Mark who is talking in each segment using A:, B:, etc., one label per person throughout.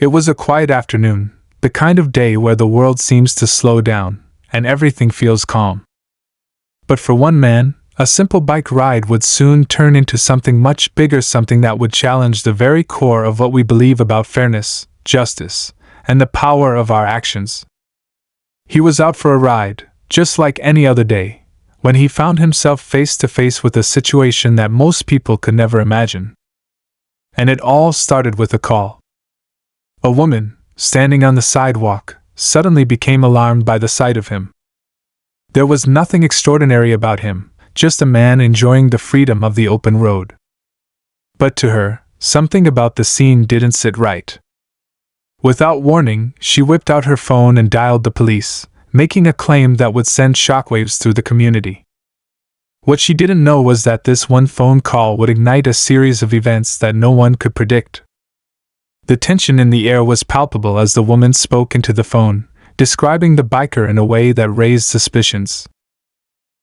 A: It was a quiet afternoon, the kind of day where the world seems to slow down, and everything feels calm. But for one man, a simple bike ride would soon turn into something much bigger, something that would challenge the very core of what we believe about fairness, justice, and the power of our actions. He was out for a ride, just like any other day, when he found himself face to face with a situation that most people could never imagine. And it all started with a call. A woman, standing on the sidewalk, suddenly became alarmed by the sight of him. There was nothing extraordinary about him, just a man enjoying the freedom of the open road. But to her, something about the scene didn't sit right. Without warning, she whipped out her phone and dialed the police, making a claim that would send shockwaves through the community. What she didn't know was that this one phone call would ignite a series of events that no one could predict. The tension in the air was palpable as the woman spoke into the phone, describing the biker in a way that raised suspicions.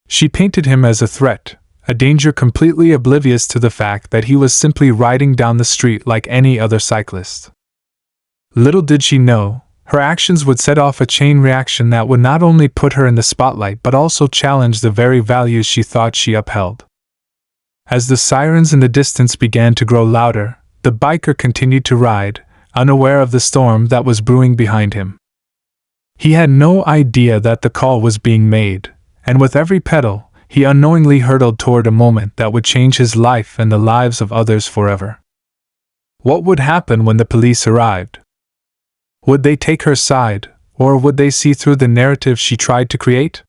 A: She painted him as a threat, a danger completely oblivious to the fact that he was simply riding down the street like any other cyclist. Little did she know, her actions would set off a chain reaction that would not only put her in the spotlight but also challenge the very values she thought she upheld. As the sirens in the distance began to grow louder, the biker continued to ride, unaware of the storm that was brewing behind him. He had no idea that the call was being made, and with every pedal, he unknowingly hurtled toward a moment that would change his life and the lives of others forever. What would happen when the police arrived? Would they take her side, or would they see through the narrative she tried to create?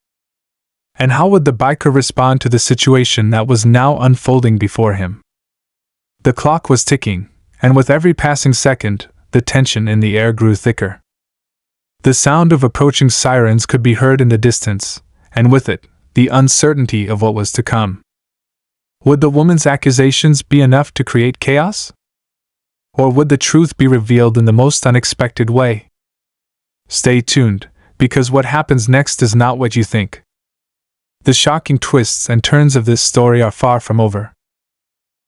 A: And how would the biker respond to the situation that was now unfolding before him? The clock was ticking, and with every passing second, the tension in the air grew thicker. The sound of approaching sirens could be heard in the distance, and with it, the uncertainty of what was to come. Would the woman's accusations be enough to create chaos? Or would the truth be revealed in the most unexpected way? Stay tuned, because what happens next is not what you think. The shocking twists and turns of this story are far from over.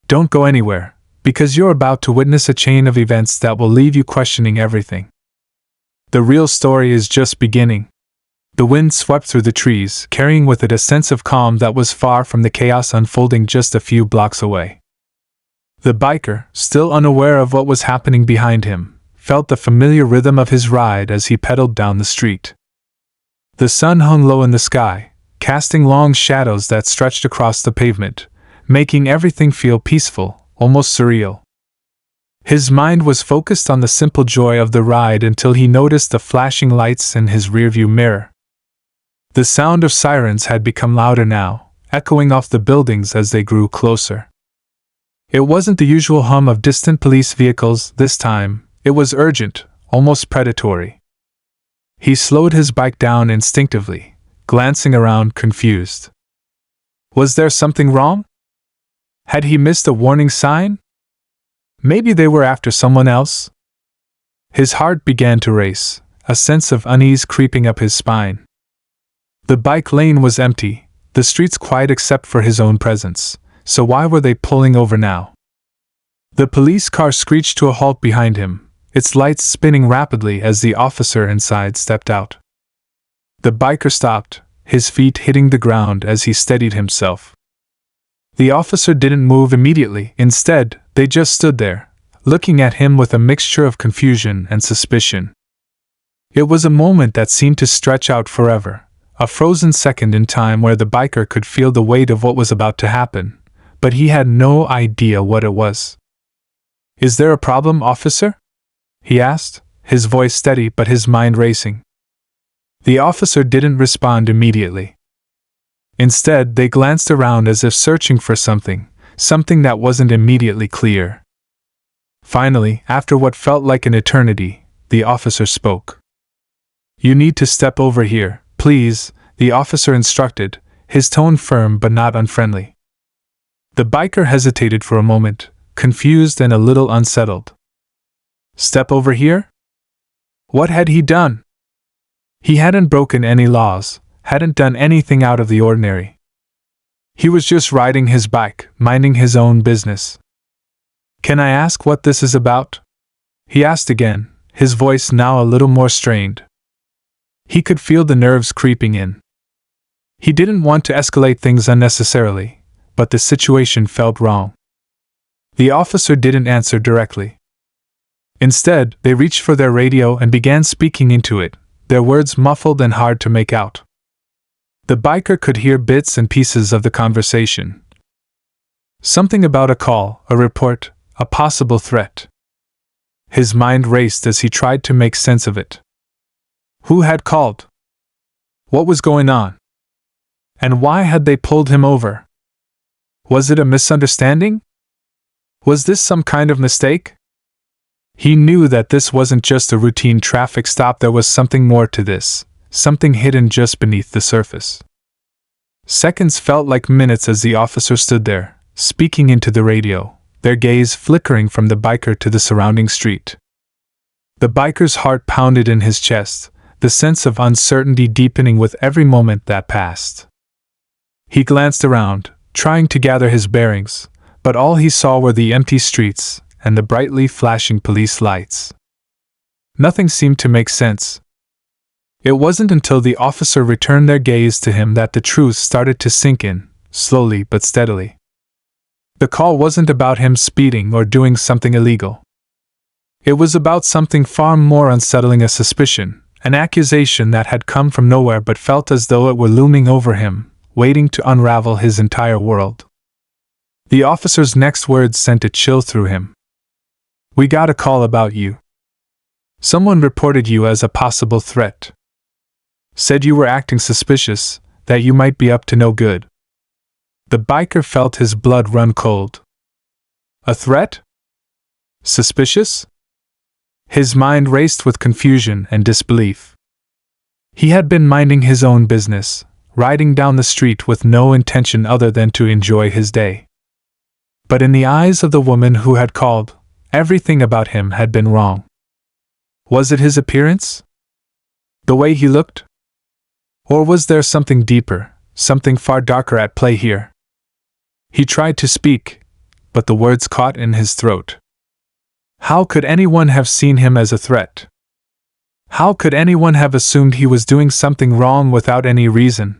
A: Don't go anywhere, because you're about to witness a chain of events that will leave you questioning everything. The real story is just beginning. The wind swept through the trees, carrying with it a sense of calm that was far from the chaos unfolding just a few blocks away. The biker, still unaware of what was happening behind him, felt the familiar rhythm of his ride as he pedaled down the street. The sun hung low in the sky, casting long shadows that stretched across the pavement, making everything feel peaceful, almost surreal. His mind was focused on the simple joy of the ride until he noticed the flashing lights in his rearview mirror. The sound of sirens had become louder now, echoing off the buildings as they grew closer. It wasn't the usual hum of distant police vehicles this time, it was urgent, almost predatory. He slowed his bike down instinctively, glancing around confused. Was there something wrong? Had he missed a warning sign? Maybe they were after someone else? His heart began to race, a sense of unease creeping up his spine. The bike lane was empty, the streets quiet except for his own presence, so why were they pulling over now? The police car screeched to a halt behind him, its lights spinning rapidly as the officer inside stepped out. The biker stopped, his feet hitting the ground as he steadied himself. The officer didn't move immediately, instead, they just stood there, looking at him with a mixture of confusion and suspicion. It was a moment that seemed to stretch out forever, a frozen second in time where the biker could feel the weight of what was about to happen, but he had no idea what it was. "Is there a problem, officer?" he asked, his voice steady but his mind racing. The officer didn't respond immediately. Instead, they glanced around as if searching for something that wasn't immediately clear. Finally, after what felt like an eternity, the officer spoke. "You need to step over here, please," the officer instructed, his tone firm but not unfriendly. The biker hesitated for a moment, confused and a little unsettled. Step over here? What had he done? He hadn't broken any laws, hadn't done anything out of the ordinary. He was just riding his bike, minding his own business. "Can I ask what this is about?" he asked again, his voice now a little more strained. He could feel the nerves creeping in. He didn't want to escalate things unnecessarily, but the situation felt wrong. The officer didn't answer directly. Instead, they reached for their radio and began speaking into it, their words muffled and hard to make out. The biker could hear bits and pieces of the conversation. Something about a call, a report, a possible threat. His mind raced as he tried to make sense of it. Who had called? What was going on? And why had they pulled him over? Was it a misunderstanding? Was this some kind of mistake? He knew that this wasn't just a routine traffic stop, there was something more to this, something hidden just beneath the surface. Seconds felt like minutes as the officer stood there, speaking into the radio, their gaze flickering from the biker to the surrounding street. The biker's heart pounded in his chest, the sense of uncertainty deepening with every moment that passed. He glanced around, trying to gather his bearings, but all he saw were the empty streets and the brightly flashing police lights. Nothing seemed to make sense. It wasn't until the officer returned their gaze to him that the truth started to sink in, slowly but steadily. The call wasn't about him speeding or doing something illegal. It was about something far more unsettling, a suspicion, an accusation that had come from nowhere but felt as though it were looming over him, waiting to unravel his entire world. The officer's next words sent a chill through him. "We got a call about you. Someone reported you as a possible threat. Said you were acting suspicious, that you might be up to no good." The biker felt his blood run cold. A threat? Suspicious? His mind raced with confusion and disbelief. He had been minding his own business, riding down the street with no intention other than to enjoy his day. But in the eyes of the woman who had called, everything about him had been wrong. Was it his appearance? The way he looked? Or was there something deeper, something far darker at play here? He tried to speak, but the words caught in his throat. How could anyone have seen him as a threat? How could anyone have assumed he was doing something wrong without any reason?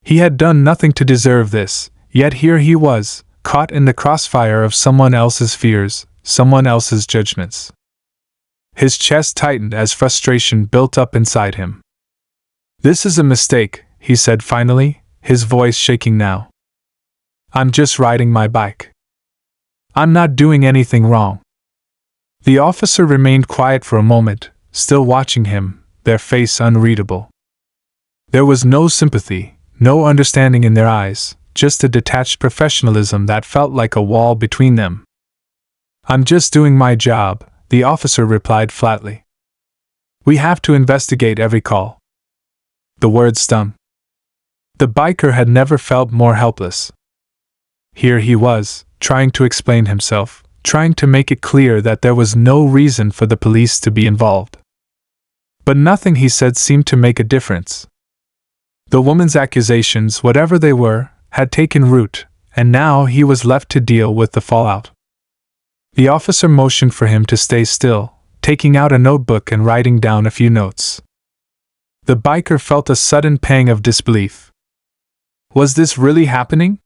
A: He had done nothing to deserve this, yet here he was, caught in the crossfire of someone else's fears, someone else's judgments. His chest tightened as frustration built up inside him. "This is a mistake," he said finally, his voice shaking now. "I'm just riding my bike. I'm not doing anything wrong." The officer remained quiet for a moment, still watching him, their face unreadable. There was no sympathy, no understanding in their eyes, just a detached professionalism that felt like a wall between them. "I'm just doing my job," the officer replied flatly. "We have to investigate every call." The words stung. The biker had never felt more helpless. Here he was, trying to explain himself, trying to make it clear that there was no reason for the police to be involved. But nothing he said seemed to make a difference. The woman's accusations, whatever they were, had taken root, and now he was left to deal with the fallout. The officer motioned for him to stay still, taking out a notebook and writing down a few notes. The biker felt a sudden pang of disbelief. Was this really happening?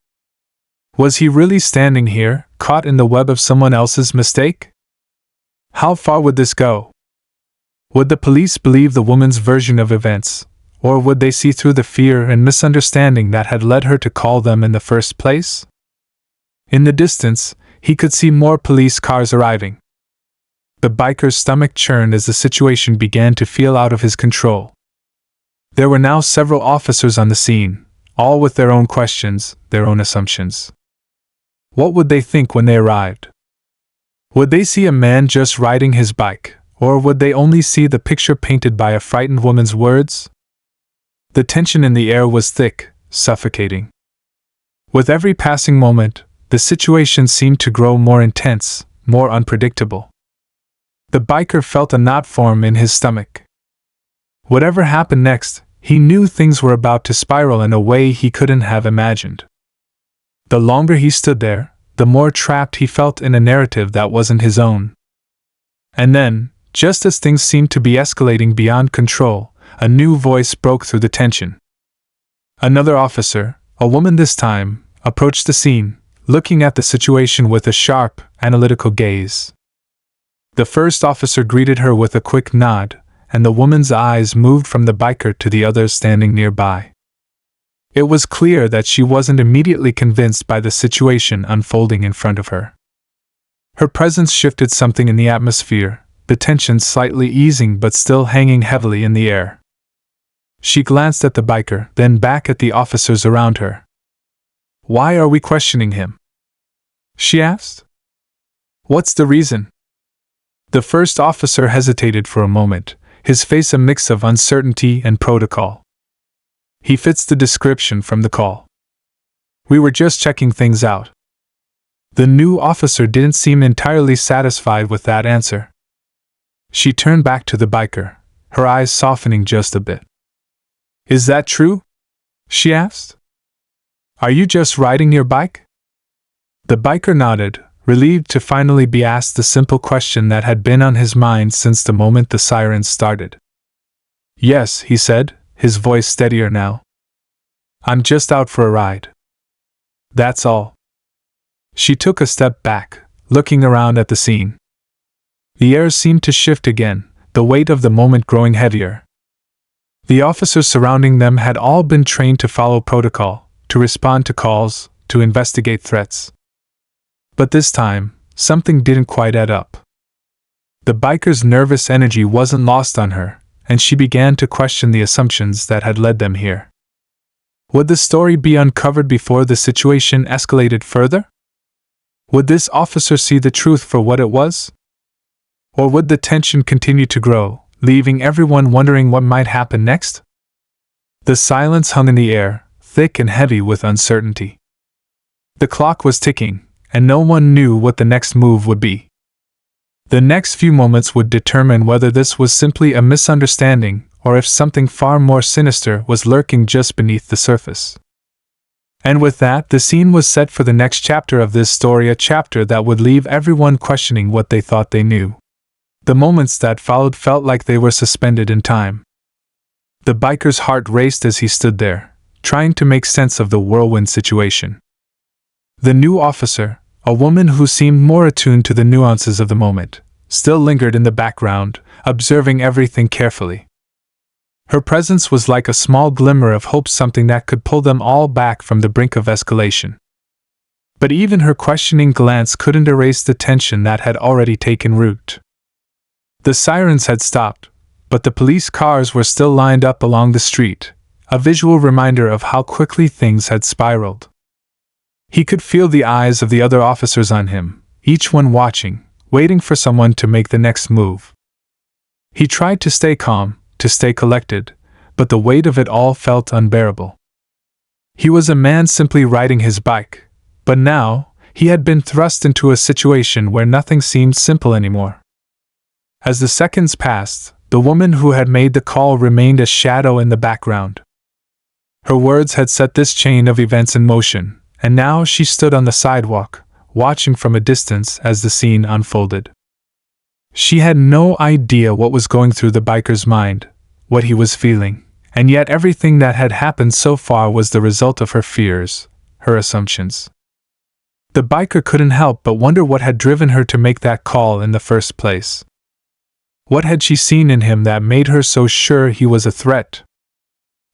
A: Was he really standing here, caught in the web of someone else's mistake? How far would this go? Would the police believe the woman's version of events, or would they see through the fear and misunderstanding that had led her to call them in the first place? In the distance, he could see more police cars arriving. The biker's stomach churned as the situation began to feel out of his control. There were now several officers on the scene, all with their own questions, their own assumptions. What would they think when they arrived? Would they see a man just riding his bike, or would they only see the picture painted by a frightened woman's words? The tension in the air was thick, suffocating. With every passing moment, the situation seemed to grow more intense, more unpredictable. The biker felt a knot form in his stomach. Whatever happened next, he knew things were about to spiral in a way he couldn't have imagined. The longer he stood there, the more trapped he felt in a narrative that wasn't his own. And then, just as things seemed to be escalating beyond control, a new voice broke through the tension. Another officer, a woman this time, approached the scene, looking at the situation with a sharp, analytical gaze. The first officer greeted her with a quick nod, and the woman's eyes moved from the biker to the others standing nearby. It was clear that she wasn't immediately convinced by the situation unfolding in front of her. Her presence shifted something in the atmosphere, the tension slightly easing but still hanging heavily in the air. She glanced at the biker, then back at the officers around her. "Why are we questioning him?" she asked. "What's the reason?" The first officer hesitated for a moment, his face a mix of uncertainty and protocol. "He fits the description from the call. We were just checking things out." The new officer didn't seem entirely satisfied with that answer. She turned back to the biker, her eyes softening just a bit. "Is that true?" she asked. "Are you just riding your bike?" The biker nodded, relieved to finally be asked the simple question that had been on his mind since the moment the sirens started. "Yes," he said, his voice steadier now. "I'm just out for a ride. That's all." She took a step back, looking around at the scene. The air seemed to shift again, the weight of the moment growing heavier. The officers surrounding them had all been trained to follow protocol, to respond to calls, to investigate threats. But this time, something didn't quite add up. The biker's nervous energy wasn't lost on her, and she began to question the assumptions that had led them here. Would the story be uncovered before the situation escalated further? Would this officer see the truth for what it was? Or would the tension continue to grow, leaving everyone wondering what might happen next? The silence hung in the air, thick and heavy with uncertainty. The clock was ticking, and no one knew what the next move would be. The next few moments would determine whether this was simply a misunderstanding or if something far more sinister was lurking just beneath the surface. And with that, the scene was set for the next chapter of this story, a chapter that would leave everyone questioning what they thought they knew. The moments that followed felt like they were suspended in time. The biker's heart raced as he stood there, trying to make sense of the whirlwind situation. The new officer, a woman who seemed more attuned to the nuances of the moment, still lingered in the background, observing everything carefully. Her presence was like a small glimmer of hope, something that could pull them all back from the brink of escalation. But even her questioning glance couldn't erase the tension that had already taken root. The sirens had stopped, but the police cars were still lined up along the street, a visual reminder of how quickly things had spiraled. He could feel the eyes of the other officers on him, each one watching, waiting for someone to make the next move. He tried to stay calm, to stay collected, but the weight of it all felt unbearable. He was a man simply riding his bike, but now, he had been thrust into a situation where nothing seemed simple anymore. As the seconds passed, the woman who had made the call remained a shadow in the background. Her words had set this chain of events in motion, and now she stood on the sidewalk, watching from a distance as the scene unfolded. She had no idea what was going through the biker's mind, what he was feeling, and yet everything that had happened so far was the result of her fears, her assumptions. The biker couldn't help but wonder what had driven her to make that call in the first place. What had she seen in him that made her so sure he was a threat?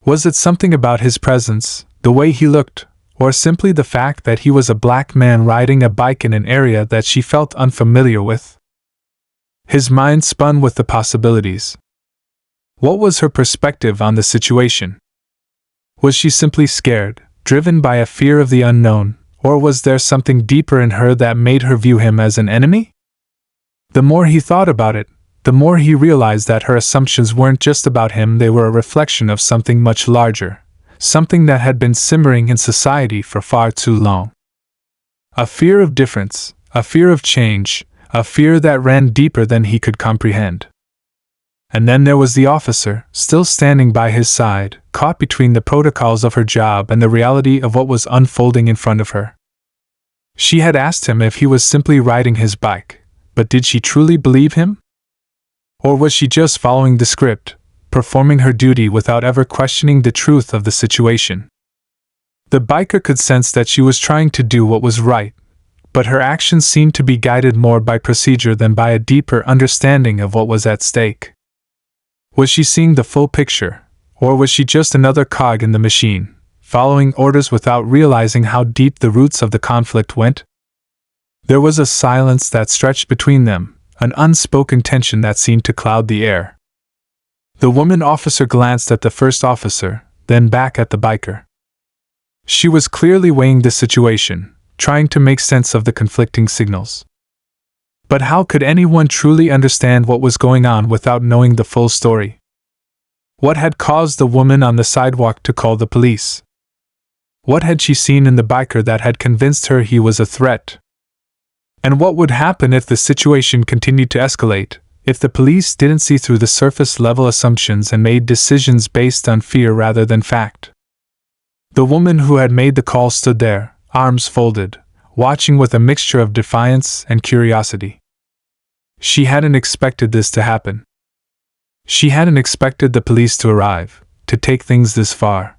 A: Was it something about his presence, the way he looked, or simply the fact that he was a black man riding a bike in an area that she felt unfamiliar with? His mind spun with the possibilities. What was her perspective on the situation? Was she simply scared, driven by a fear of the unknown, or was there something deeper in her that made her view him as an enemy? The more he thought about it, the more he realized that her assumptions weren't just about him, they were a reflection of something much larger, something that had been simmering in society for far too long. A fear of difference, a fear of change, a fear that ran deeper than he could comprehend. And then there was the officer, still standing by his side, caught between the protocols of her job and the reality of what was unfolding in front of her. She had asked him if he was simply riding his bike, but did she truly believe him? Or was she just following the script, performing her duty without ever questioning the truth of the situation? The biker could sense that she was trying to do what was right, but her actions seemed to be guided more by procedure than by a deeper understanding of what was at stake. Was she seeing the full picture, or was she just another cog in the machine, following orders without realizing how deep the roots of the conflict went? There was a silence that stretched between them, an unspoken tension that seemed to cloud the air. The woman officer glanced at the first officer, then back at the biker. She was clearly weighing the situation, trying to make sense of the conflicting signals. But how could anyone truly understand what was going on without knowing the full story? What had caused the woman on the sidewalk to call the police? What had she seen in the biker that had convinced her he was a threat? And what would happen if the situation continued to escalate, if the police didn't see through the surface-level assumptions and made decisions based on fear rather than fact? The woman who had made the call stood there, arms folded, watching with a mixture of defiance and curiosity. She hadn't expected this to happen. She hadn't expected the police to arrive, to take things this far.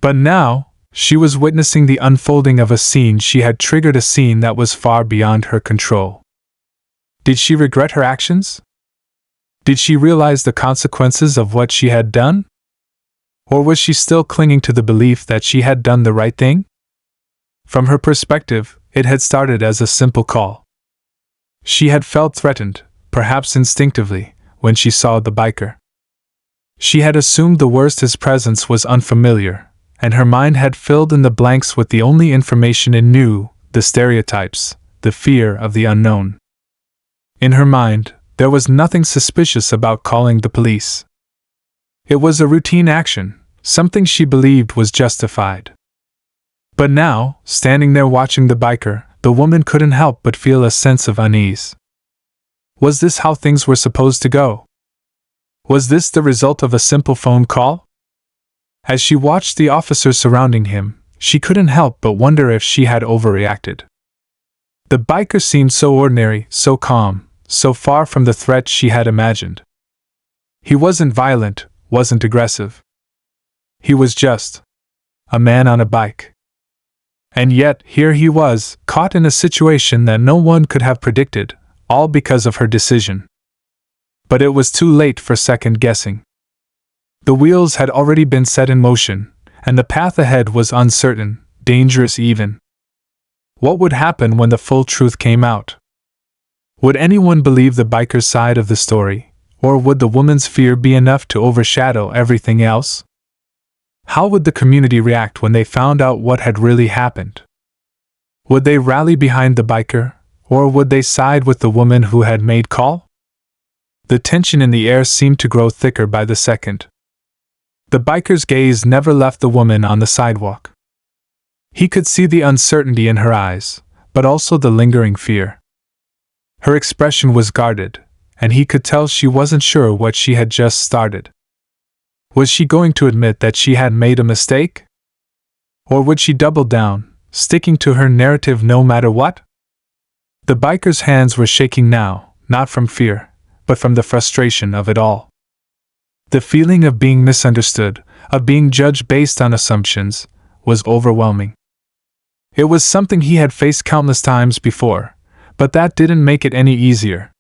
A: But now, she was witnessing the unfolding of a scene. She had triggered a scene that was far beyond her control. Did she regret her actions? Did she realize the consequences of what she had done? Or was she still clinging to the belief that she had done the right thing? From her perspective, it had started as a simple call. She had felt threatened, perhaps instinctively, when she saw the biker. She had assumed the worst. His presence was unfamiliar, and her mind had filled in the blanks with the only information it knew, the stereotypes, the fear of the unknown. In her mind, there was nothing suspicious about calling the police. It was a routine action, something she believed was justified. But now, standing there watching the biker, the woman couldn't help but feel a sense of unease. Was this how things were supposed to go? Was this the result of a simple phone call? As she watched the officers surrounding him, she couldn't help but wonder if she had overreacted. The biker seemed so ordinary, so calm, so far from the threat she had imagined. He wasn't violent, wasn't aggressive. He was just a man on a bike. And yet, here he was, caught in a situation that no one could have predicted, all because of her decision. But it was too late for second guessing. The wheels had already been set in motion, and the path ahead was uncertain, dangerous even. What would happen when the full truth came out? Would anyone believe the biker's side of the story, or would the woman's fear be enough to overshadow everything else? How would the community react when they found out what had really happened? Would they rally behind the biker, or would they side with the woman who had made call? The tension in the air seemed to grow thicker by the second. The biker's gaze never left the woman on the sidewalk. He could see the uncertainty in her eyes, but also the lingering fear. Her expression was guarded, and he could tell she wasn't sure what she had just started. Was she going to admit that she had made a mistake? Or would she double down, sticking to her narrative no matter what? The biker's hands were shaking now, not from fear, but from the frustration of it all. The feeling of being misunderstood, of being judged based on assumptions, was overwhelming. It was something he had faced countless times before, but that didn't make it any easier.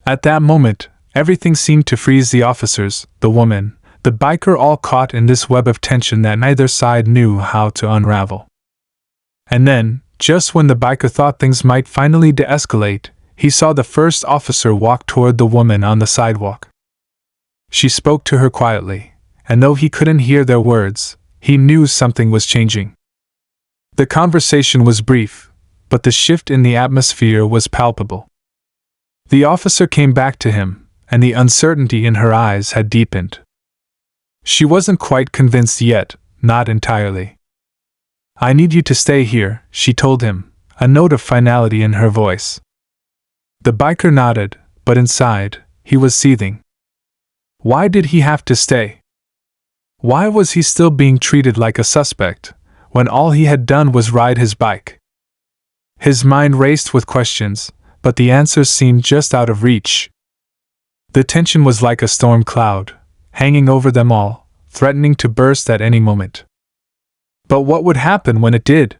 A: At that moment, everything seemed to freeze. The officers, the woman, the biker, all caught in this web of tension that neither side knew how to unravel. And then, just when the biker thought things might finally de-escalate, he saw the first officer walk toward the woman on the sidewalk. She spoke to her quietly, and though he couldn't hear their words, he knew something was changing. The conversation was brief, but the shift in the atmosphere was palpable. The officer came back to him, and the uncertainty in her eyes had deepened. She wasn't quite convinced yet, not entirely. "I need you to stay here," she told him, a note of finality in her voice. The biker nodded, but inside, he was seething. Why did he have to stay? Why was he still being treated like a suspect, when all he had done was ride his bike? His mind raced with questions, but the answers seemed just out of reach. The tension was like a storm cloud, hanging over them all, threatening to burst at any moment. But what would happen when it did?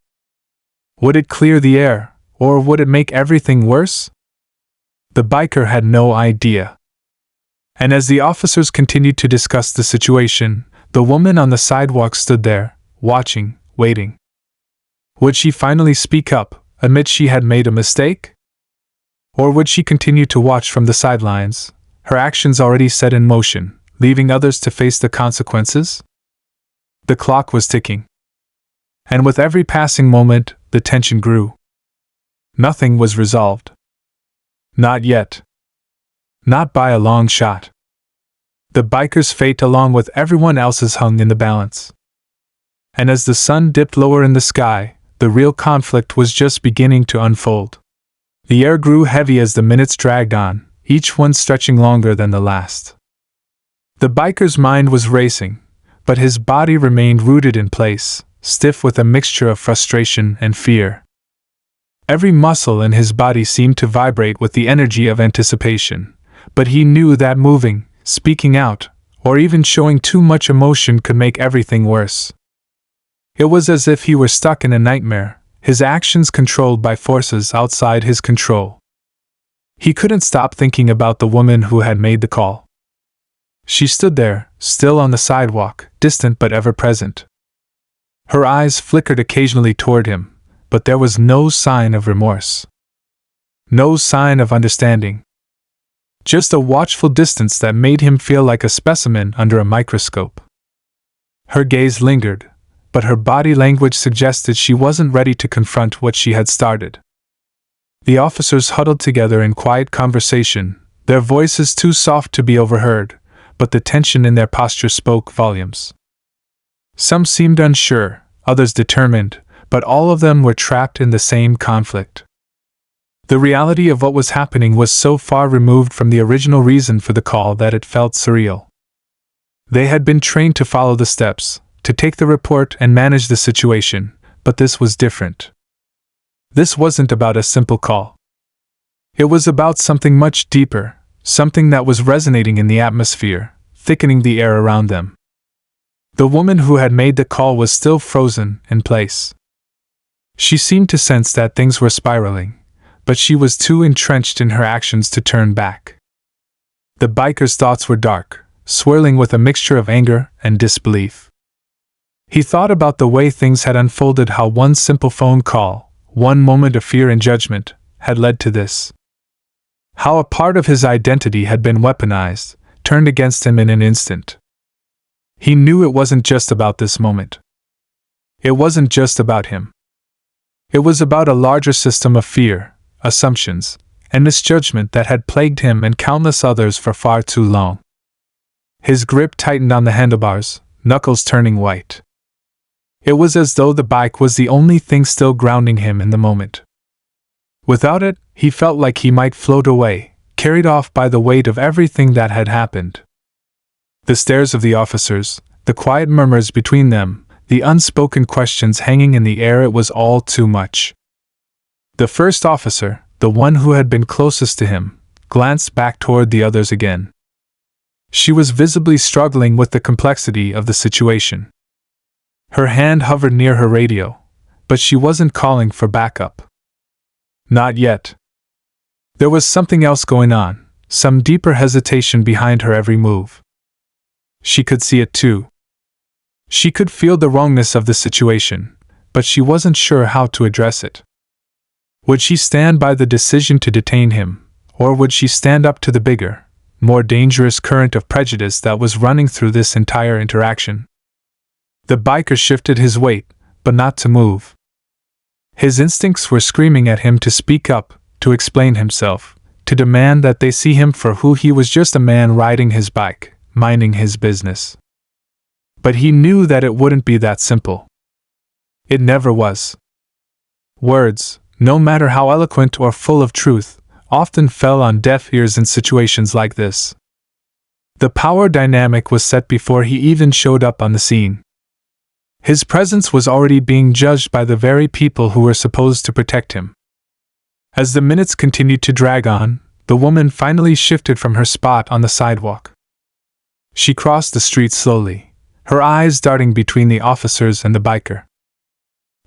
A: Would it clear the air, or would it make everything worse? The biker had no idea. And as the officers continued to discuss the situation, the woman on the sidewalk stood there, watching, waiting. Would she finally speak up, admit she had made a mistake? Or would she continue to watch from the sidelines, her actions already set in motion, leaving others to face the consequences? The clock was ticking. And with every passing moment, the tension grew. Nothing was resolved. Not yet. Not by a long shot. The biker's fate along with everyone else's hung in the balance. And as the sun dipped lower in the sky, the real conflict was just beginning to unfold. The air grew heavy as the minutes dragged on, each one stretching longer than the last. The biker's mind was racing, but his body remained rooted in place, stiff with a mixture of frustration and fear. Every muscle in his body seemed to vibrate with the energy of anticipation, but he knew that moving, speaking out, or even showing too much emotion could make everything worse. It was as if he were stuck in a nightmare, his actions controlled by forces outside his control. He couldn't stop thinking about the woman who had made the call. She stood there, still on the sidewalk, distant but ever present. Her eyes flickered occasionally toward him, but there was no sign of remorse. No sign of understanding. Just a watchful distance that made him feel like a specimen under a microscope. Her gaze lingered, but her body language suggested she wasn't ready to confront what she had started. The officers huddled together in quiet conversation, their voices too soft to be overheard, but the tension in their posture spoke volumes. Some seemed unsure, others determined, but all of them were trapped in the same conflict. The reality of what was happening was so far removed from the original reason for the call that it felt surreal. They had been trained to follow the steps, to take the report and manage the situation, but this was different. This wasn't about a simple call. It was about something much deeper, something that was resonating in the atmosphere, thickening the air around them. The woman who had made the call was still frozen in place. She seemed to sense that things were spiraling, but she was too entrenched in her actions to turn back. The biker's thoughts were dark, swirling with a mixture of anger and disbelief. He thought about the way things had unfolded, how one simple phone call, one moment of fear and judgment, had led to this. How a part of his identity had been weaponized, turned against him in an instant. He knew it wasn't just about this moment. It wasn't just about him. It was about a larger system of fear, assumptions, and misjudgment that had plagued him and countless others for far too long. His grip tightened on the handlebars, knuckles turning white. It was as though the bike was the only thing still grounding him in the moment. Without it, he felt like he might float away, carried off by the weight of everything that had happened. The stares of the officers, the quiet murmurs between them, the unspoken questions hanging in the air, it was all too much. The first officer, the one who had been closest to him, glanced back toward the others again. She was visibly struggling with the complexity of the situation. Her hand hovered near her radio, but she wasn't calling for backup. Not yet. There was something else going on, some deeper hesitation behind her every move. She could see it too. She could feel the wrongness of the situation, but she wasn't sure how to address it. Would she stand by the decision to detain him, or would she stand up to the bigger, more dangerous current of prejudice that was running through this entire interaction? The biker shifted his weight, but not to move. His instincts were screaming at him to speak up, to explain himself, to demand that they see him for who he was, just a man riding his bike, minding his business. But he knew that it wouldn't be that simple. It never was. Words, no matter how eloquent or full of truth, often fell on deaf ears in situations like this. The power dynamic was set before he even showed up on the scene. His presence was already being judged by the very people who were supposed to protect him. As the minutes continued to drag on, the woman finally shifted from her spot on the sidewalk. She crossed the street slowly, her eyes darting between the officers and the biker.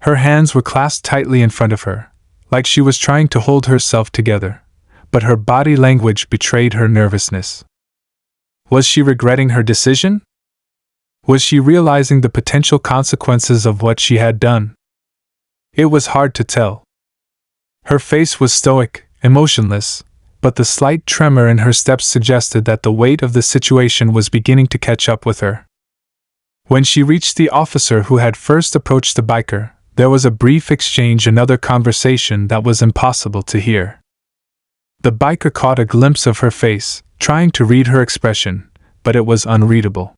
A: Her hands were clasped tightly in front of her, like she was trying to hold herself together, but her body language betrayed her nervousness. Was she regretting her decision? Was she realizing the potential consequences of what she had done? It was hard to tell. Her face was stoic, emotionless, but the slight tremor in her steps suggested that the weight of the situation was beginning to catch up with her. When she reached the officer who had first approached the biker, there was a brief exchange, another conversation that was impossible to hear. The biker caught a glimpse of her face, trying to read her expression, but it was unreadable.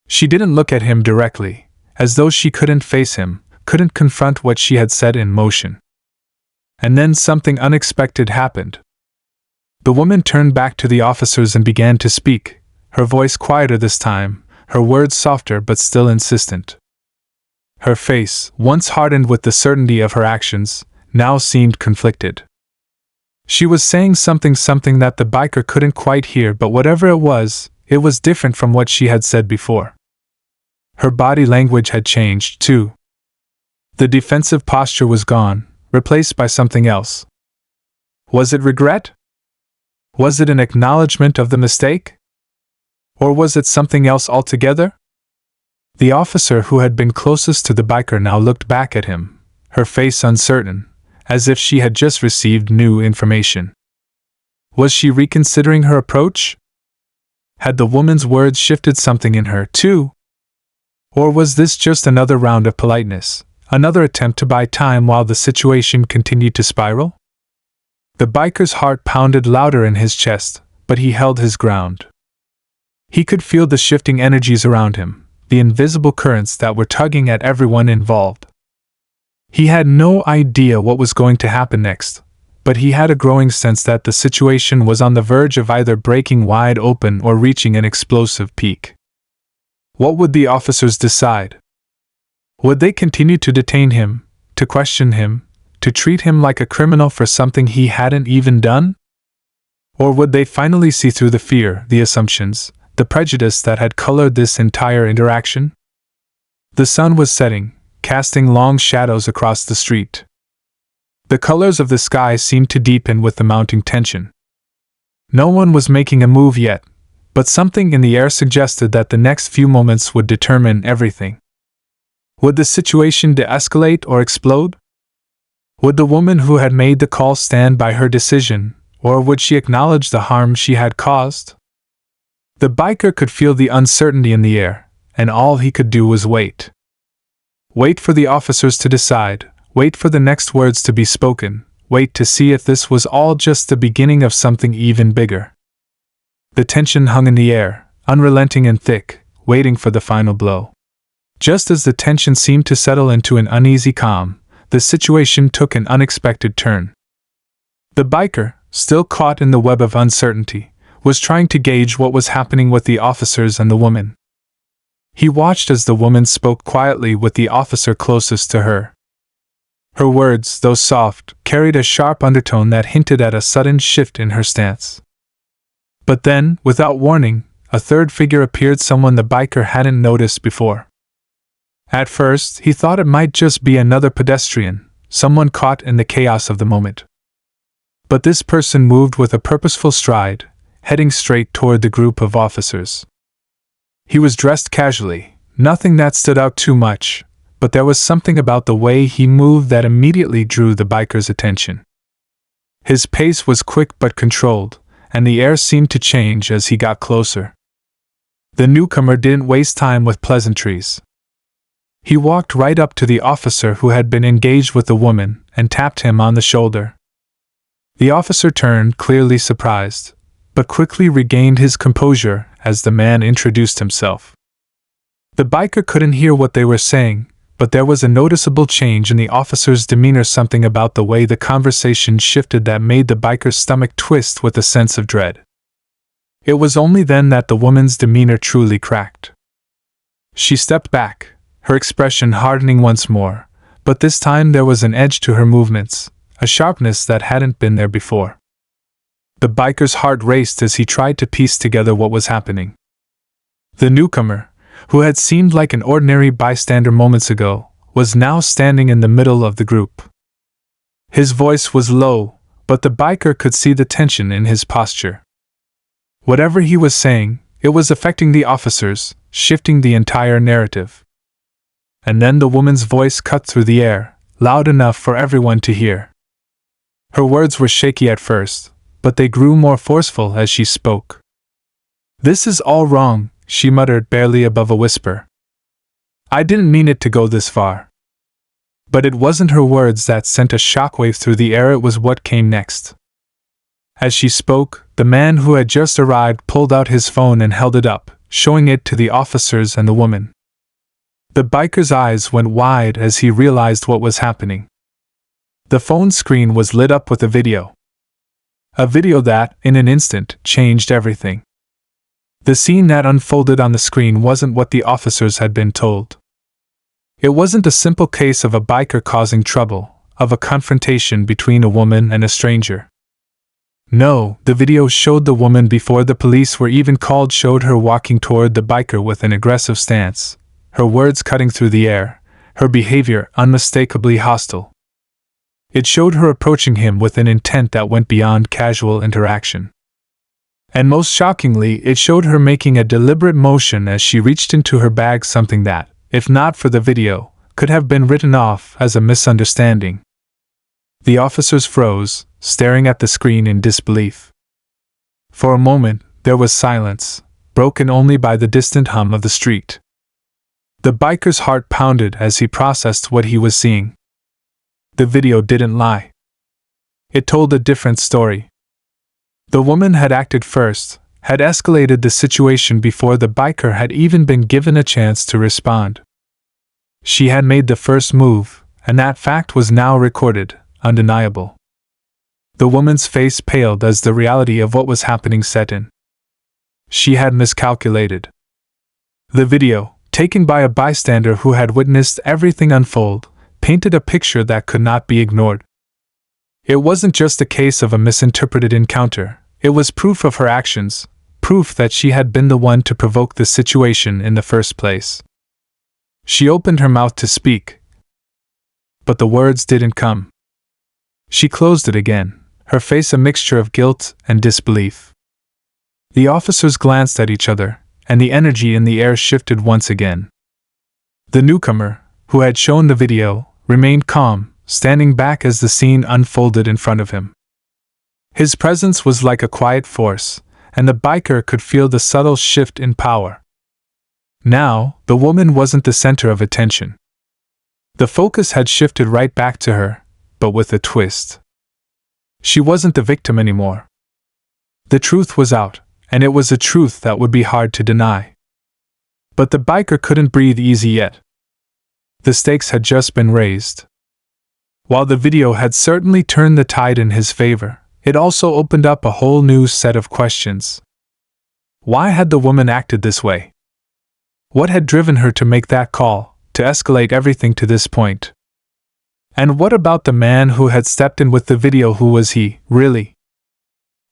A: She didn't look at him directly, as though she couldn't face him, couldn't confront what she had set in motion. And then something unexpected happened. The woman turned back to the officers and began to speak, her voice quieter this time, her words softer but still insistent. Her face, once hardened with the certainty of her actions, now seemed conflicted. She was saying something that the biker couldn't quite hear, but whatever it was different from what she had said before. Her body language had changed, too. The defensive posture was gone, replaced by something else. Was it regret? Was it an acknowledgement of the mistake? Or was it something else altogether? The officer who had been closest to the biker now looked back at him, her face uncertain, as if she had just received new information. Was she reconsidering her approach? Had the woman's words shifted something in her, too? Or was this just another round of politeness, another attempt to buy time while the situation continued to spiral? The biker's heart pounded louder in his chest, but he held his ground. He could feel the shifting energies around him, the invisible currents that were tugging at everyone involved. He had no idea what was going to happen next, but he had a growing sense that the situation was on the verge of either breaking wide open or reaching an explosive peak. What would the officers decide? Would they continue to detain him, to question him, to treat him like a criminal for something he hadn't even done? Or would they finally see through the fear, the assumptions, the prejudice that had colored this entire interaction? The sun was setting, casting long shadows across the street. The colors of the sky seemed to deepen with the mounting tension. No one was making a move yet, but something in the air suggested that the next few moments would determine everything. Would the situation de-escalate or explode? Would the woman who had made the call stand by her decision, or would she acknowledge the harm she had caused? The biker could feel the uncertainty in the air, and all he could do was wait. Wait for the officers to decide, wait for the next words to be spoken, wait to see if this was all just the beginning of something even bigger. The tension hung in the air, unrelenting and thick, waiting for the final blow. Just as the tension seemed to settle into an uneasy calm, the situation took an unexpected turn. The biker, still caught in the web of uncertainty, was trying to gauge what was happening with the officers and the woman. He watched as the woman spoke quietly with the officer closest to her. Her words, though soft, carried a sharp undertone that hinted at a sudden shift in her stance. But then, without warning, a third figure appeared, someone the biker hadn't noticed before. At first, he thought it might just be another pedestrian, someone caught in the chaos of the moment. But this person moved with a purposeful stride, heading straight toward the group of officers. He was dressed casually, nothing that stood out too much, but there was something about the way he moved that immediately drew the biker's attention. His pace was quick but controlled, and the air seemed to change as he got closer. The newcomer didn't waste time with pleasantries. He walked right up to the officer who had been engaged with the woman and tapped him on the shoulder. The officer turned, clearly surprised, but quickly regained his composure as the man introduced himself. The biker couldn't hear what they were saying, but there was a noticeable change in the officer's demeanor, something about the way the conversation shifted that made the biker's stomach twist with a sense of dread. It was only then that the woman's demeanor truly cracked. She stepped back, her expression hardening once more, but this time there was an edge to her movements, a sharpness that hadn't been there before. The biker's heart raced as he tried to piece together what was happening. The newcomer, who had seemed like an ordinary bystander moments ago, was now standing in the middle of the group. His voice was low, but the biker could see the tension in his posture. Whatever he was saying, it was affecting the officers, shifting the entire narrative. And then the woman's voice cut through the air, loud enough for everyone to hear. Her words were shaky at first, but they grew more forceful as she spoke. "This is all wrong," she muttered barely above a whisper. "I didn't mean it to go this far." But it wasn't her words that sent a shockwave through the air, it was what came next. As she spoke, the man who had just arrived pulled out his phone and held it up, showing it to the officers and the woman. The biker's eyes went wide as he realized what was happening. The phone screen was lit up with a video. A video that, in an instant, changed everything. The scene that unfolded on the screen wasn't what the officers had been told. It wasn't a simple case of a biker causing trouble, of a confrontation between a woman and a stranger. No, the video showed the woman before the police were even called, showed her walking toward the biker with an aggressive stance, her words cutting through the air, her behavior unmistakably hostile. It showed her approaching him with an intent that went beyond casual interaction. And most shockingly, it showed her making a deliberate motion as she reached into her bag, something that, if not for the video, could have been written off as a misunderstanding. The officers froze, staring at the screen in disbelief. For a moment, there was silence, broken only by the distant hum of the street. The biker's heart pounded as he processed what he was seeing. The video didn't lie. It told a different story. The woman had acted first, had escalated the situation before the biker had even been given a chance to respond. She had made the first move, and that fact was now recorded, undeniable. The woman's face paled as the reality of what was happening set in. She had miscalculated. The video, taken by a bystander who had witnessed everything unfold, painted a picture that could not be ignored. It wasn't just a case of a misinterpreted encounter, it was proof of her actions, proof that she had been the one to provoke the situation in the first place. She opened her mouth to speak, but the words didn't come. She closed it again, her face a mixture of guilt and disbelief. The officers glanced at each other, and the energy in the air shifted once again. The newcomer, who had shown the video, remained calm, standing back as the scene unfolded in front of him. His presence was like a quiet force, and the biker could feel the subtle shift in power. Now, the woman wasn't the center of attention. The focus had shifted right back to her, but with a twist. She wasn't the victim anymore. The truth was out, and it was a truth that would be hard to deny. But the biker couldn't breathe easy yet. The stakes had just been raised. While the video had certainly turned the tide in his favor, it also opened up a whole new set of questions. Why had the woman acted this way? What had driven her to make that call, to escalate everything to this point? And what about the man who had stepped in with the video? Who was he, really?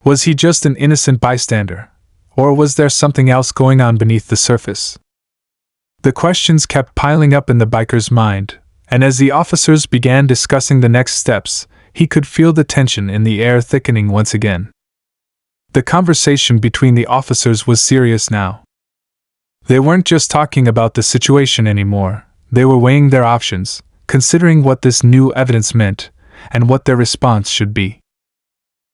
A: Was he just an innocent bystander, or was there something else going on beneath the surface? The questions kept piling up in the biker's mind, and as the officers began discussing the next steps, he could feel the tension in the air thickening once again. The conversation between the officers was serious now. They weren't just talking about the situation anymore, they were weighing their options, considering what this new evidence meant, and what their response should be.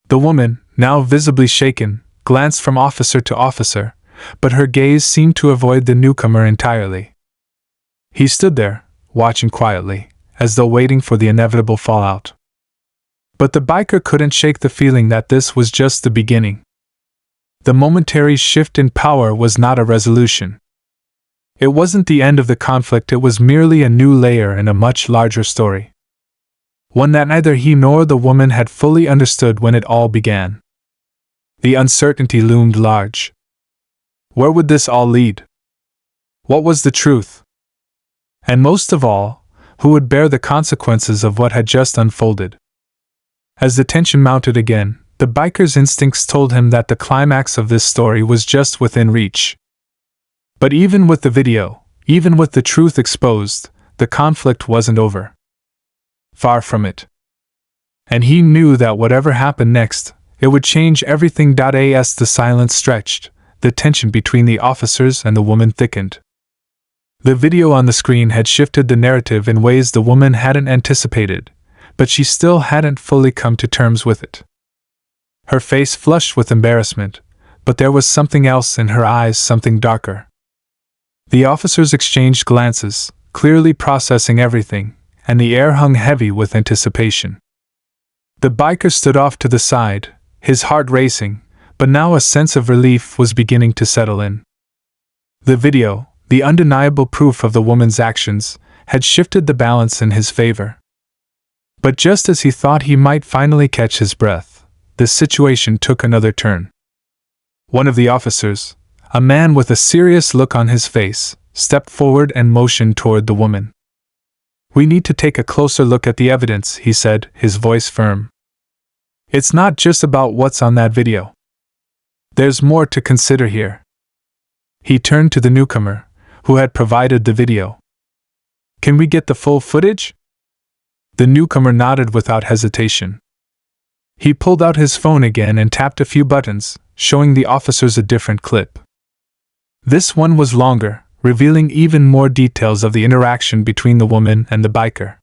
A: The woman, now visibly shaken, glanced from officer to officer, but her gaze seemed to avoid the newcomer entirely. He stood there, watching quietly, as though waiting for the inevitable fallout. But the biker couldn't shake the feeling that this was just the beginning. The momentary shift in power was not a resolution. It wasn't the end of the conflict, it was merely a new layer in a much larger story. One that neither he nor the woman had fully understood when it all began. The uncertainty loomed large. Where would this all lead? What was the truth? And most of all, who would bear the consequences of what had just unfolded? As the tension mounted again, The biker's instincts told him that the climax of this story was just within reach. But even with the video, even with the truth exposed, the conflict wasn't over. Far from it. And he knew that whatever happened next, it would change everything. As the silence stretched, the tension between the officers and the woman thickened. The video on the screen had shifted the narrative in ways the woman hadn't anticipated, but she still hadn't fully come to terms with it. Her face flushed with embarrassment, but there was something else in her eyes, something darker. The officers exchanged glances, clearly processing everything, and the air hung heavy with anticipation. The biker stood off to the side, his heart racing, but now a sense of relief was beginning to settle in. The video, the undeniable proof of the woman's actions, had shifted the balance in his favor. But just as he thought he might finally catch his breath, the situation took another turn. One of the officers, a man with a serious look on his face, stepped forward and motioned toward the woman. "We need to take a closer look at the evidence," he said, his voice firm. "It's not just about what's on that video. There's more to consider here." He turned to the newcomer, who had provided the video. "Can we get the full footage?" The newcomer nodded without hesitation. He pulled out his phone again and tapped a few buttons, showing the officers a different clip. This one was longer, revealing even more details of the interaction between the woman and the biker.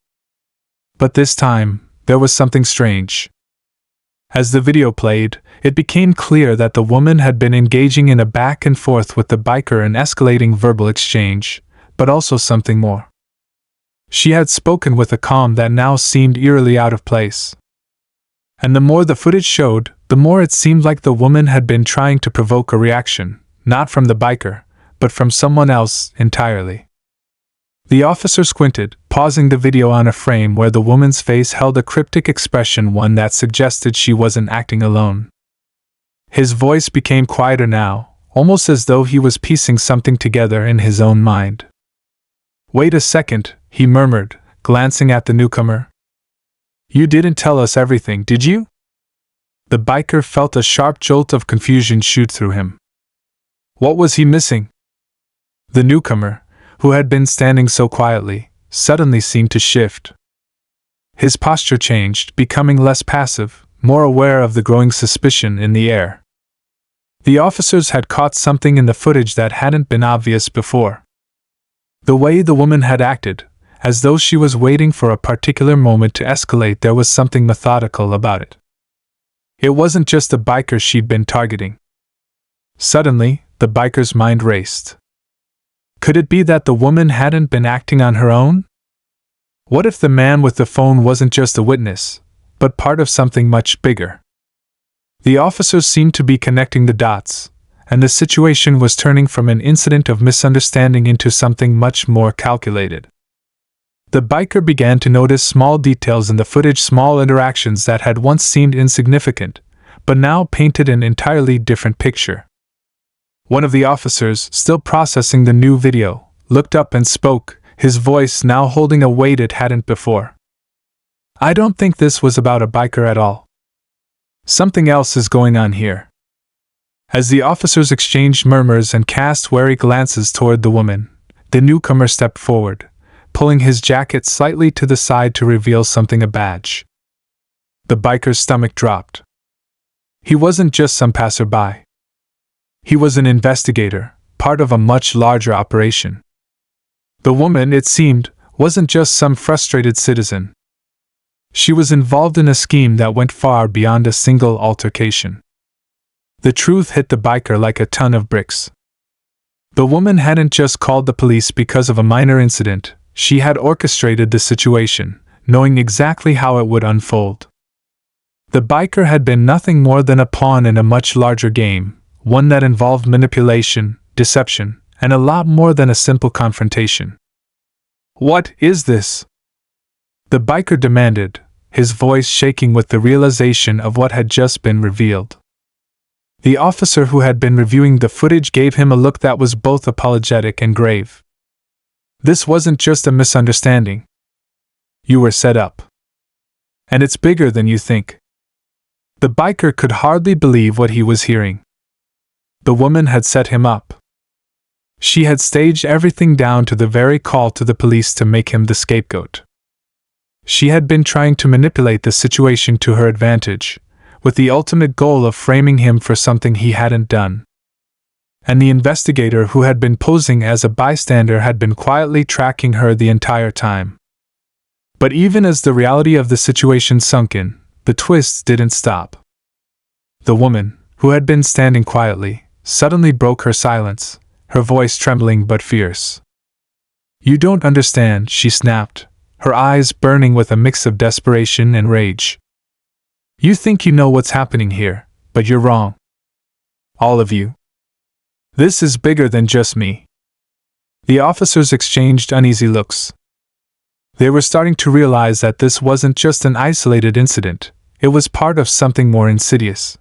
A: But this time, there was something strange. As the video played, it became clear that the woman had been engaging in a back and forth with the biker, an escalating verbal exchange, but also something more. She had spoken with a calm that now seemed eerily out of place. And the more the footage showed, the more it seemed like the woman had been trying to provoke a reaction, not from the biker, but from someone else entirely. The officer squinted, pausing the video on a frame where the woman's face held a cryptic expression, one that suggested she wasn't acting alone. His voice became quieter now, almost as though he was piecing something together in his own mind. "Wait a second," he murmured, glancing at the newcomer. "You didn't tell us everything, did you?" The biker felt a sharp jolt of confusion shoot through him. What was he missing? The newcomer, who had been standing so quietly, suddenly seemed to shift. His posture changed, becoming less passive, more aware of the growing suspicion in the air. The officers had caught something in the footage that hadn't been obvious before. The way the woman had acted, as though she was waiting for a particular moment to escalate, there was something methodical about it. It wasn't just the biker she'd been targeting. Suddenly, the biker's mind raced. Could it be that the woman hadn't been acting on her own? What if the man with the phone wasn't just a witness, but part of something much bigger? The officers seemed to be connecting the dots, and the situation was turning from an incident of misunderstanding into something much more calculated. The biker began to notice small details in the footage, small interactions that had once seemed insignificant, but now painted an entirely different picture. One of the officers, still processing the new video, looked up and spoke, his voice now holding a weight it hadn't before. "I don't think this was about a biker at all. Something else is going on here." As the officers exchanged murmurs and cast wary glances toward the woman, the newcomer stepped forward, pulling his jacket slightly to the side to reveal something, a badge. The biker's stomach dropped. He wasn't just some passerby. He was an investigator, part of a much larger operation. The woman, it seemed, wasn't just some frustrated citizen. She was involved in a scheme that went far beyond a single altercation. The truth hit the biker like a ton of bricks. The woman hadn't just called the police because of a minor incident, she had orchestrated the situation, knowing exactly how it would unfold. The biker had been nothing more than a pawn in a much larger game, one that involved manipulation, deception, and a lot more than a simple confrontation. "What is this?" the biker demanded, his voice shaking with the realization of what had just been revealed. The officer who had been reviewing the footage gave him a look that was both apologetic and grave. "This wasn't just a misunderstanding. You were set up. And it's bigger than you think." The biker could hardly believe what he was hearing. The woman had set him up. She had staged everything down to the very call to the police to make him the scapegoat. She had been trying to manipulate the situation to her advantage, with the ultimate goal of framing him for something he hadn't done. And the investigator who had been posing as a bystander had been quietly tracking her the entire time. But even as the reality of the situation sunk in, the twists didn't stop. The woman, who had been standing quietly, suddenly broke her silence, her voice trembling but fierce. "You don't understand," she snapped, her eyes burning with a mix of desperation and rage. "You think you know what's happening here, but you're wrong. All of you. This is bigger than just me." The officers exchanged uneasy looks. They were starting to realize that this wasn't just an isolated incident, it was part of something more insidious.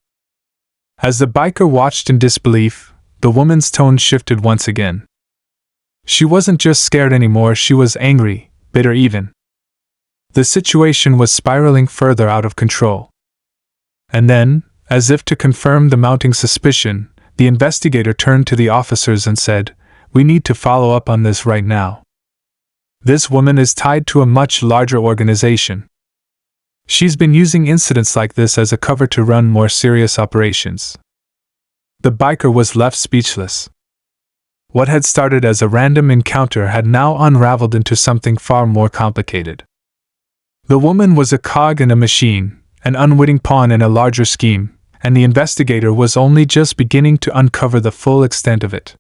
A: As the biker watched in disbelief, the woman's tone shifted once again. She wasn't just scared anymore, she was angry, bitter even. The situation was spiraling further out of control. And then, as if to confirm the mounting suspicion, the investigator turned to the officers and said, "We need to follow up on this right now. This woman is tied to a much larger organization. She's been using incidents like this as a cover to run more serious operations." The biker was left speechless. What had started as a random encounter had now unraveled into something far more complicated. The woman was a cog in a machine, an unwitting pawn in a larger scheme, and the investigator was only just beginning to uncover the full extent of it.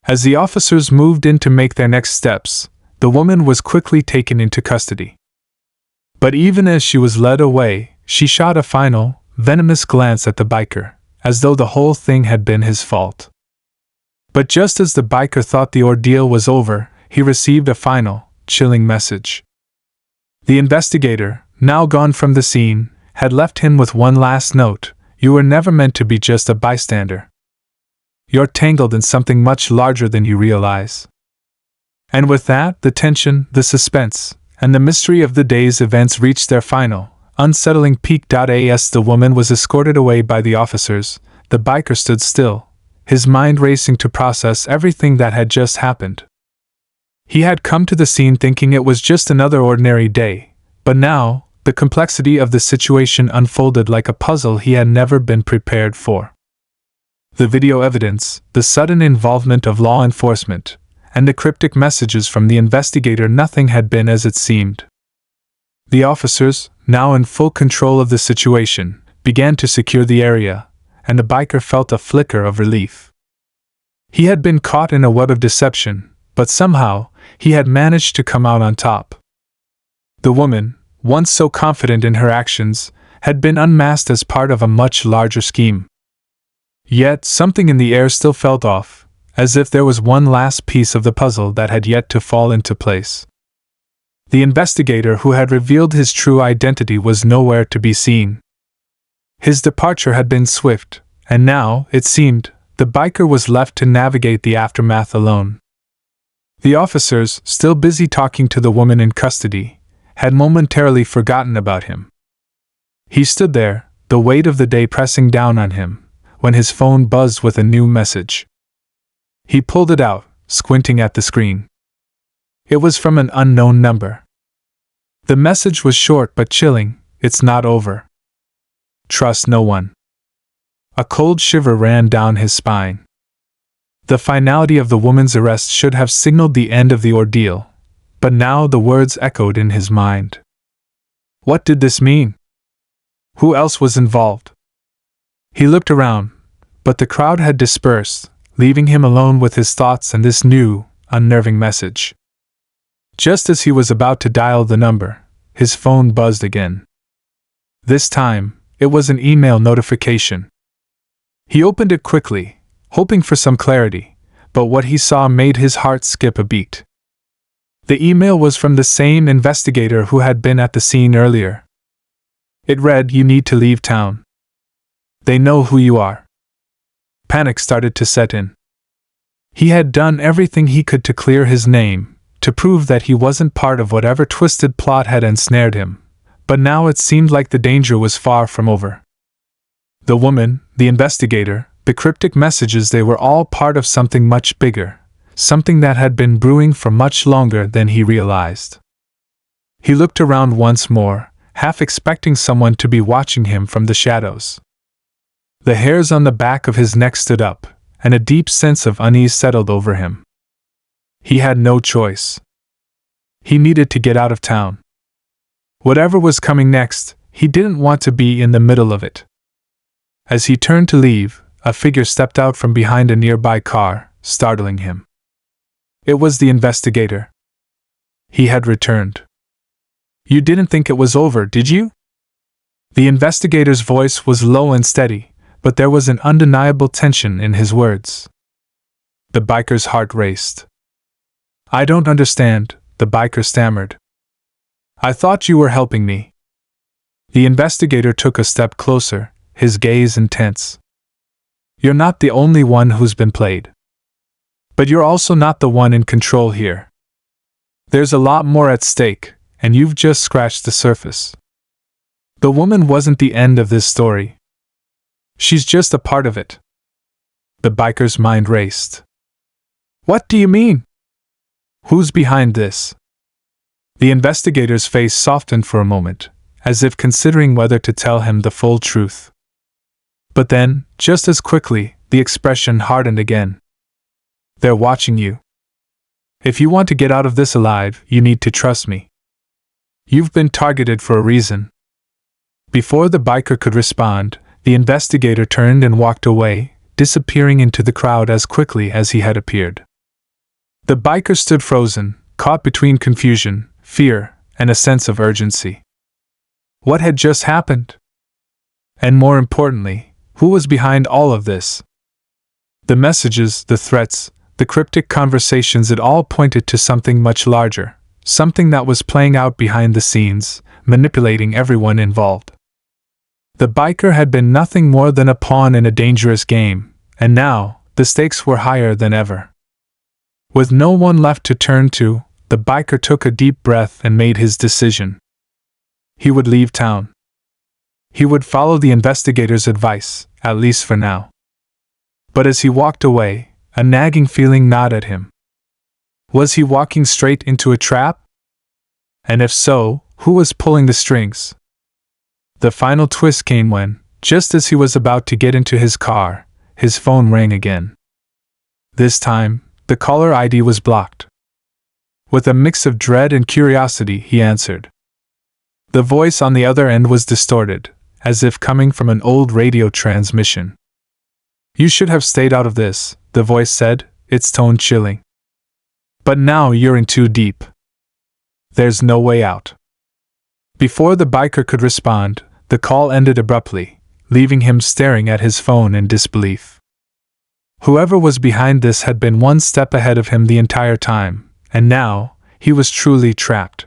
A: As the officers moved in to make their next steps, the woman was quickly taken into custody. But even as she was led away, she shot a final, venomous glance at the biker, as though the whole thing had been his fault. But just as the biker thought the ordeal was over, he received a final, chilling message. The investigator, now gone from the scene, had left him with one last note: "You were never meant to be just a bystander. You're tangled in something much larger than you realize." And with that, the tension, the suspense, and the mystery of the day's events reached their final, unsettling peak. As the woman was escorted away by the officers, the biker stood still, his mind racing to process everything that had just happened. He had come to the scene thinking it was just another ordinary day, but now, the complexity of the situation unfolded like a puzzle he had never been prepared for. The video evidence, the sudden involvement of law enforcement, and the cryptic messages from the investigator, nothing had been as it seemed. The officers, now in full control of the situation, began to secure the area, and the biker felt a flicker of relief. He had been caught in a web of deception, but somehow, he had managed to come out on top. The woman, once so confident in her actions, had been unmasked as part of a much larger scheme. Yet something in the air still felt off, as if there was one last piece of the puzzle that had yet to fall into place. The investigator who had revealed his true identity was nowhere to be seen. His departure had been swift, and now, it seemed, the biker was left to navigate the aftermath alone. The officers, still busy talking to the woman in custody, had momentarily forgotten about him. He stood there, the weight of the day pressing down on him, when his phone buzzed with a new message. He pulled it out, squinting at the screen. It was from an unknown number. The message was short but chilling: "It's not over. Trust no one." A cold shiver ran down his spine. The finality of the woman's arrest should have signaled the end of the ordeal, but now the words echoed in his mind. What did this mean? Who else was involved? He looked around, but the crowd had dispersed, leaving him alone with his thoughts and this new, unnerving message. Just as he was about to dial the number, his phone buzzed again. This time, it was an email notification. He opened it quickly, hoping for some clarity, but what he saw made his heart skip a beat. The email was from the same investigator who had been at the scene earlier. It read, "You need to leave town. They know who you are." Panic started to set in. He had done everything he could to clear his name, to prove that he wasn't part of whatever twisted plot had ensnared him, but now it seemed like the danger was far from over. The woman, the investigator, the cryptic messages, they were all part of something much bigger, something that had been brewing for much longer than he realized. He looked around once more, half expecting someone to be watching him from the shadows. The hairs on the back of his neck stood up, and a deep sense of unease settled over him. He had no choice. He needed to get out of town. Whatever was coming next, he didn't want to be in the middle of it. As he turned to leave, a figure stepped out from behind a nearby car, startling him. It was the investigator. He had returned. "You didn't think it was over, did you?" The investigator's voice was low and steady, but there was an undeniable tension in his words. The biker's heart raced. "I don't understand," the biker stammered. "I thought you were helping me." The investigator took a step closer, his gaze intense. "You're not the only one who's been played. But you're also not the one in control here. There's a lot more at stake, and you've just scratched the surface. The woman wasn't the end of this story. She's just a part of it." The biker's mind raced. "What do you mean? Who's behind this?" The investigator's face softened for a moment, as if considering whether to tell him the full truth. But then, just as quickly, the expression hardened again. "They're watching you. If you want to get out of this alive, you need to trust me. You've been targeted for a reason." Before the biker could respond, the investigator turned and walked away, disappearing into the crowd as quickly as he had appeared. The biker stood frozen, caught between confusion, fear, and a sense of urgency. What had just happened? And more importantly, who was behind all of this? The messages, the threats, the cryptic conversations, it all pointed to something much larger, something that was playing out behind the scenes, manipulating everyone involved. The biker had been nothing more than a pawn in a dangerous game, and now, the stakes were higher than ever. With no one left to turn to, the biker took a deep breath and made his decision. He would leave town. He would follow the investigator's advice, at least for now. But as he walked away, a nagging feeling gnawed at him. Was he walking straight into a trap? And if so, who was pulling the strings? The final twist came when, just as he was about to get into his car, his phone rang again. This time, the caller ID was blocked. With a mix of dread and curiosity, he answered. The voice on the other end was distorted, as if coming from an old radio transmission. "You should have stayed out of this," the voice said, its tone chilling. "But now you're in too deep. There's no way out." Before the biker could respond, the call ended abruptly, leaving him staring at his phone in disbelief. Whoever was behind this had been one step ahead of him the entire time, and now, he was truly trapped.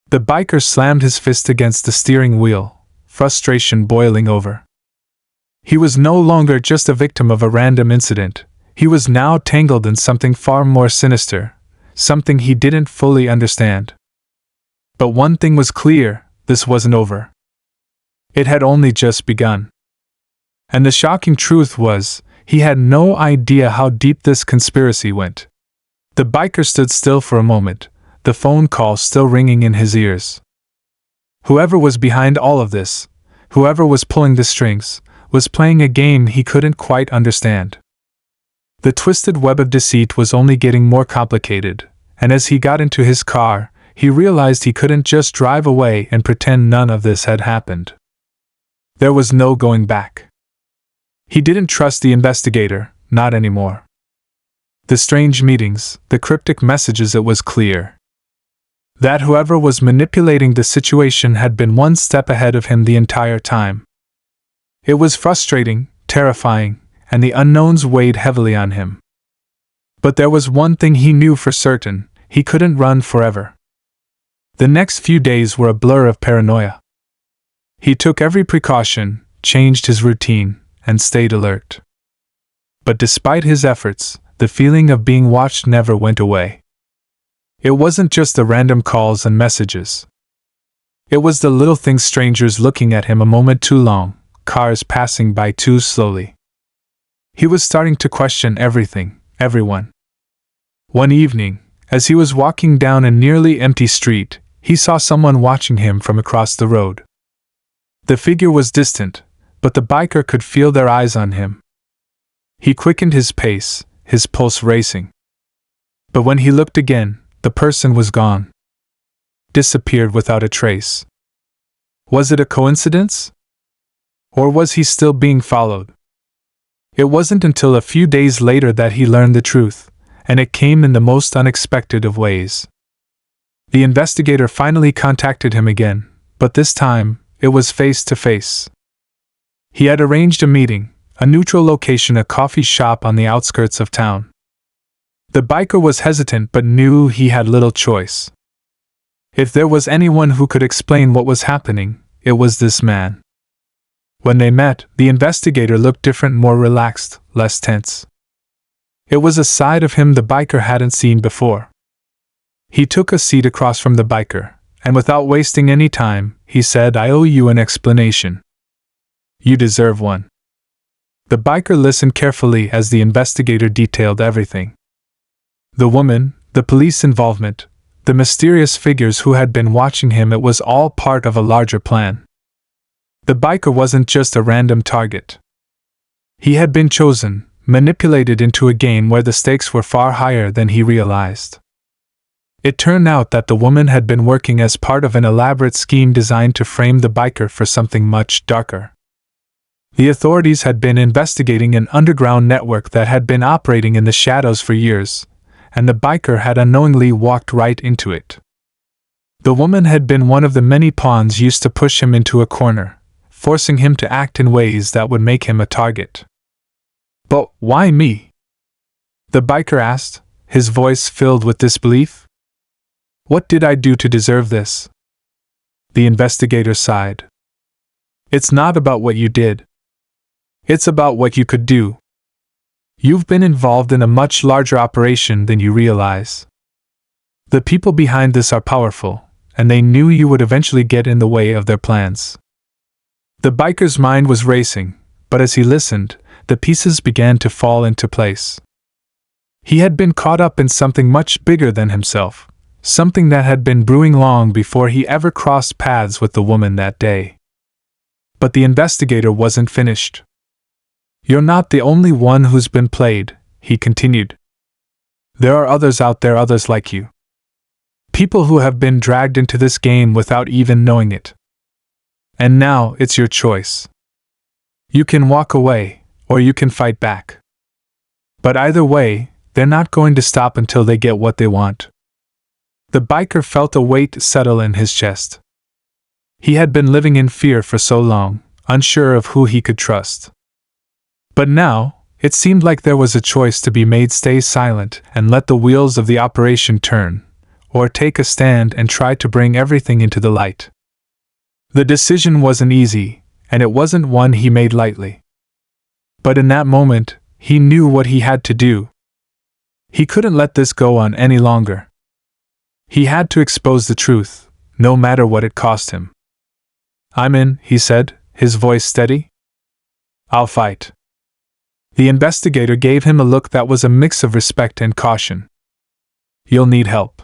A: The biker slammed his fist against the steering wheel, frustration boiling over. He was no longer just a victim of a random incident, he was now tangled in something far more sinister, something he didn't fully understand. But one thing was clear, this wasn't over. It had only just begun. And the shocking truth was, he had no idea how deep this conspiracy went. The biker stood still for a moment, the phone call still ringing in his ears. Whoever was behind all of this, whoever was pulling the strings, was playing a game he couldn't quite understand. The twisted web of deceit was only getting more complicated, and as he got into his car, he realized he couldn't just drive away and pretend none of this had happened. There was no going back. He didn't trust the investigator, not anymore. The strange meetings, the cryptic messages, it was clear that whoever was manipulating the situation had been one step ahead of him the entire time. It was frustrating, terrifying, and the unknowns weighed heavily on him. But there was one thing he knew for certain, he couldn't run forever. The next few days were a blur of paranoia. He took every precaution, changed his routine, and stayed alert. But despite his efforts, the feeling of being watched never went away. It wasn't just the random calls and messages. It was the little things, strangers looking at him a moment too long, cars passing by too slowly. He was starting to question everything, everyone. One evening, as he was walking down a nearly empty street, he saw someone watching him from across the road. The figure was distant, but the biker could feel their eyes on him. He quickened his pace, his pulse racing. But when he looked again, the person was gone. Disappeared without a trace. Was it a coincidence? Or was he still being followed? It wasn't until a few days later that he learned the truth, and it came in the most unexpected of ways. The investigator finally contacted him again, but this time, it was face to face. He had arranged a meeting, a neutral location, a coffee shop on the outskirts of town. The biker was hesitant but knew he had little choice. If there was anyone who could explain what was happening, it was this man. When they met, the investigator looked different, more relaxed, less tense. It was a side of him the biker hadn't seen before. He took a seat across from the biker, and without wasting any time, he said, "I owe you an explanation. You deserve one." The biker listened carefully as the investigator detailed everything. The woman, the police involvement, the mysterious figures who had been watching him, it was all part of a larger plan. The biker wasn't just a random target. He had been chosen, manipulated into a game where the stakes were far higher than he realized. It turned out that the woman had been working as part of an elaborate scheme designed to frame the biker for something much darker. The authorities had been investigating an underground network that had been operating in the shadows for years, and the biker had unknowingly walked right into it. The woman had been one of the many pawns used to push him into a corner, forcing him to act in ways that would make him a target. "But why me?" the biker asked, his voice filled with disbelief. "What did I do to deserve this?" The investigator sighed. "It's not about what you did. It's about what you could do. You've been involved in a much larger operation than you realize. The people behind this are powerful, and they knew you would eventually get in the way of their plans." The biker's mind was racing, but as he listened, the pieces began to fall into place. He had been caught up in something much bigger than himself, something that had been brewing long before he ever crossed paths with the woman that day. But the investigator wasn't finished. "You're not the only one who's been played," he continued. "There are others out there, others like you. People who have been dragged into this game without even knowing it. And now it's your choice. You can walk away, or you can fight back. But either way, they're not going to stop until they get what they want." The biker felt a weight settle in his chest. He had been living in fear for so long, unsure of who he could trust. But now, it seemed like there was a choice to be made: stay silent and let the wheels of the operation turn, or take a stand and try to bring everything into the light. The decision wasn't easy, and it wasn't one he made lightly. But in that moment, he knew what he had to do. He couldn't let this go on any longer. He had to expose the truth, no matter what it cost him. "I'm in," he said, his voice steady. "I'll fight." The investigator gave him a look that was a mix of respect and caution. "You'll need help.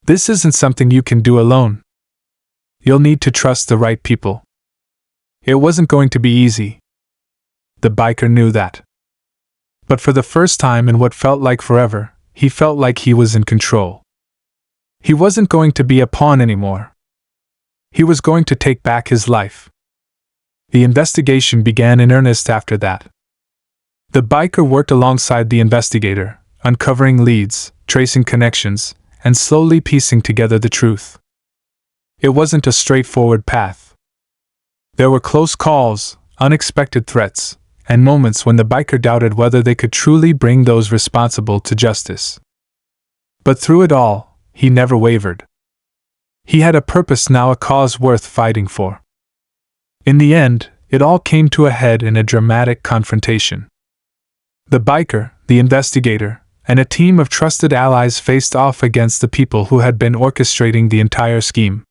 A: This isn't something you can do alone. You'll need to trust the right people." It wasn't going to be easy. The biker knew that. But for the first time in what felt like forever, he felt like he was in control. He wasn't going to be a pawn anymore. He was going to take back his life. The investigation began in earnest after that. The biker worked alongside the investigator, uncovering leads, tracing connections, and slowly piecing together the truth. It wasn't a straightforward path. There were close calls, unexpected threats, and moments when the biker doubted whether they could truly bring those responsible to justice. But through it all, he never wavered. He had a purpose now, a cause worth fighting for. In the end, it all came to a head in a dramatic confrontation. The biker, the investigator, and a team of trusted allies faced off against the people who had been orchestrating the entire scheme.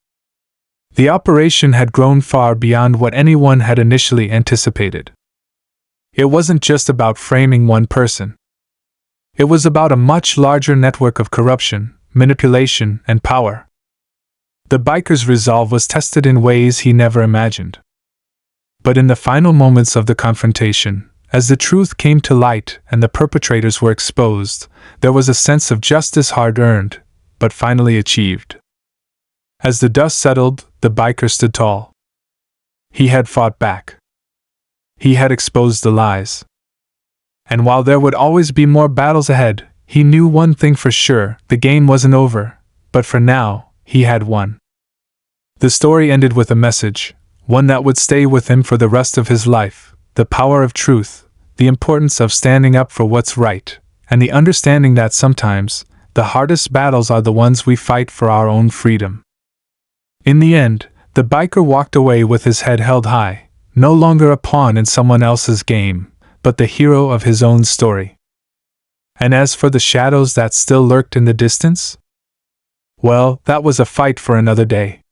A: The operation had grown far beyond what anyone had initially anticipated. It wasn't just about framing one person. It was about a much larger network of corruption, manipulation, and power. The biker's resolve was tested in ways he never imagined. But in the final moments of the confrontation, as the truth came to light and the perpetrators were exposed, there was a sense of justice hard-earned, but finally achieved. As the dust settled, the biker stood tall. He had fought back. He had exposed the lies. And while there would always be more battles ahead, he knew one thing for sure: the game wasn't over, but for now, he had won. The story ended with a message, one that would stay with him for the rest of his life: the power of truth, the importance of standing up for what's right, and the understanding that sometimes, the hardest battles are the ones we fight for our own freedom. In the end, the biker walked away with his head held high, no longer a pawn in someone else's game, but the hero of his own story. And as for the shadows that still lurked in the distance? Well, that was a fight for another day.